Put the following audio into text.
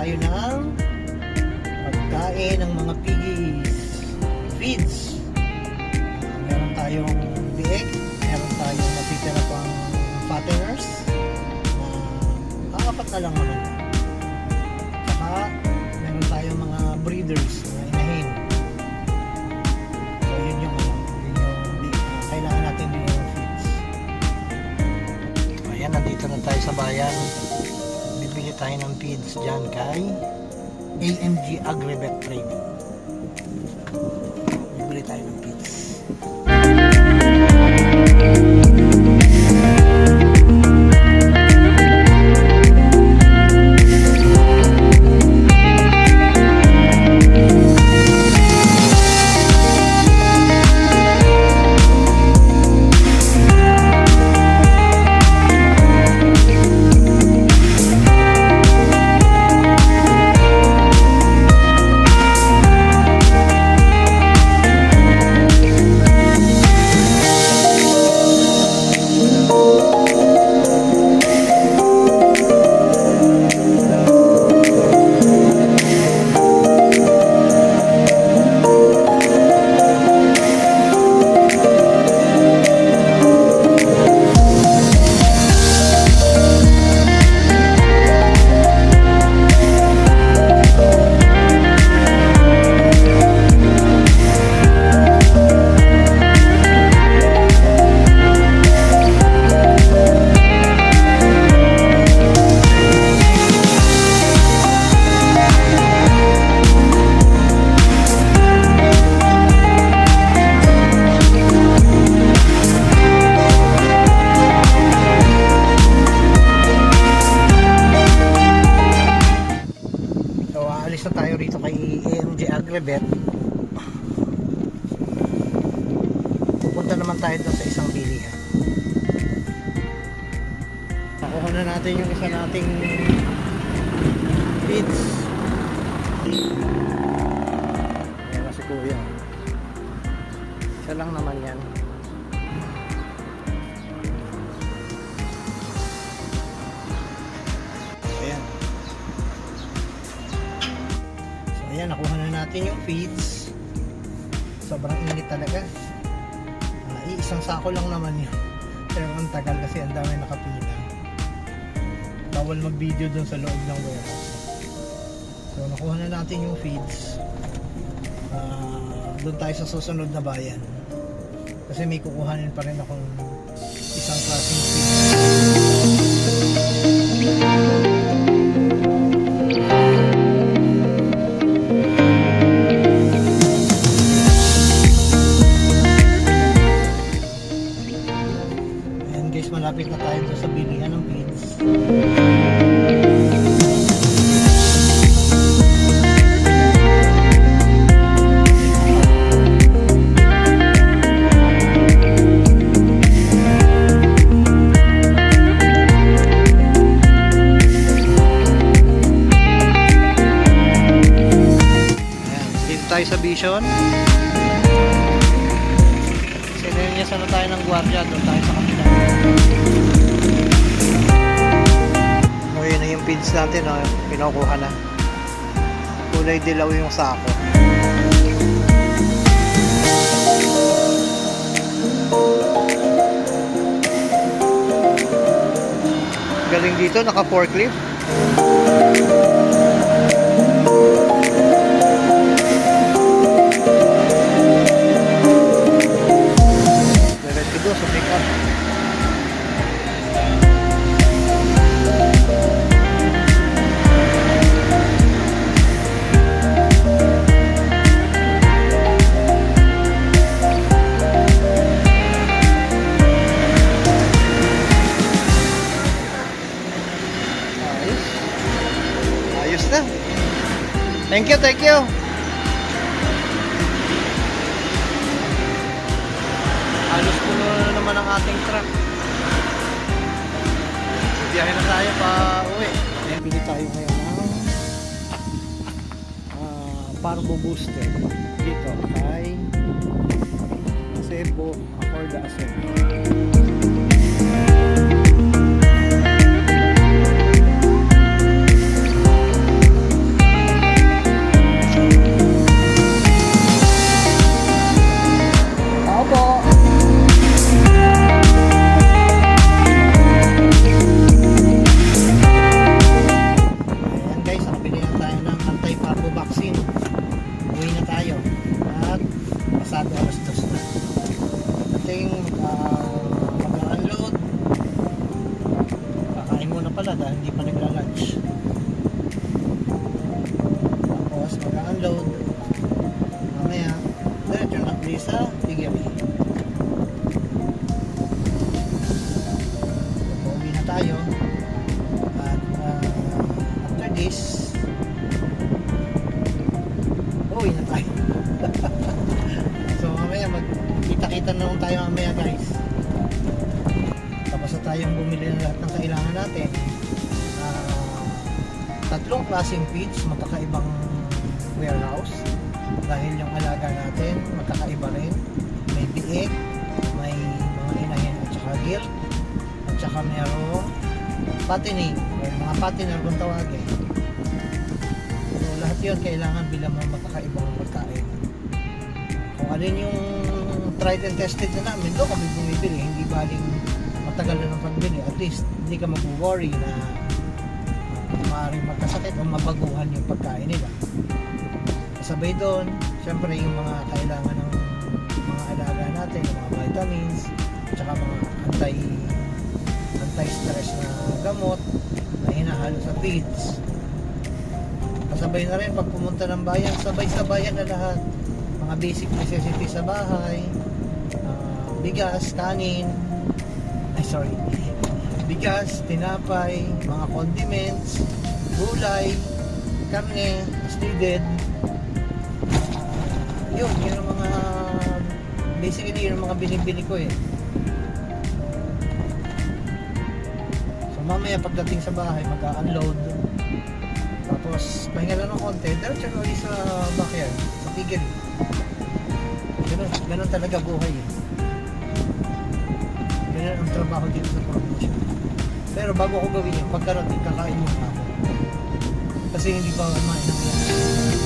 tayo ng pagkain ng mga piggies, feeds. Meron tayong bieg, meron tayong natitira pang fatteners na apat na lang naman. Saka meron tayong mga breeders, mga inahin. So yun yung kailangan natin din yung feeds. Ayan, nandito na tayo sa bayan. Bibili tayo ng feeds dyan kay AMG Agrivet Trading. Bibili tayo ng feeds. Alis na tayo rito kay AMG Agrivet. Pupunta naman tayo doon sa isang bilihan. Nakuha na natin yung isa nating feeds. Ayan na si Kuya. Isa lang naman yan. Ayan, nakuha na natin yung feeds. Sobrang init talaga. Isang sako lang naman yun. Pero ang tagal kasi ang dami nakapila. Bawal mag-video dun sa loob ng warehouse. So nakuha na natin yung feeds. Doon tayo sa susunod na bayan. Kasi may kukuhanin pa rin akong isang klaseng feeds. Malapit na tayo sa bilihan ng feeds. Dito tayo sa Vision. Sinenyas na tayo ng gwardiya. Doon tayo sa kapila. O yun na yung feeds natin, no? Pinukuha na. Kulay dilaw yung sako. Galing dito, naka forklift. Diretso doon sa pick up. Ayos na. Thank you, thank you. Halos puno na naman ang ating truck. Biyahe na tayo pa uwi. Pili tayo ngayon ng Parvo Booster dito kay Cebu Accorda Acebo. muna dahil hindi pa nagla-lunch. Tapos mag-unload. Mamaya, diretso na ulit sa piggery. Pauwi na tayo. At after this, uwi na tayo. So mamaya magkita-kita na lang tayo mamaya guys. Tapos na tayong bumili ng lahat ng kailangan natin. Tatlong klaseng feeds, magkakaibang warehouse. Dahil yung alaga natin, magkakaiba rin. May biik, may mga inahin at saka gilt. At saka mayroong patining, o mga patiner kung tawagin. So lahat yun kailangan bilang mga magkakaibang pagkain. Kung alin yung tried and tested na namin, doon kami bumibili. Hindi baling matagal na ng pagbili. At least hindi ka mag-worry na maaaring magkasakit o mabaguhan yung pagkain nila. Kasabay doon, syempre yung mga kailangan ng mga alaga natin, yung mga vitamins, tsaka mga anti-stress na gamot na hinahalo sa feeds. Kasabay na rin pag pumunta ng bayan, sabay-sabayan na lahat. Mga basic necessities sa bahay, bigas, kanin, bigas, tinapay, mga condiments, gulay, karne, as needed. Yun ang mga basically yun ang mga binibili ko eh. So mamaya pagdating sa bahay mag-unload, tapos pahinga lang ng konti, diretso na ulit sa backyard, sa piggery. Ganun talaga buhay eh. Ganun ang trabaho dito sa probinsya. Pero bago ko gawin yun, pagkarating kakain muna ako. Kasi hindi pa kumain ng lunch.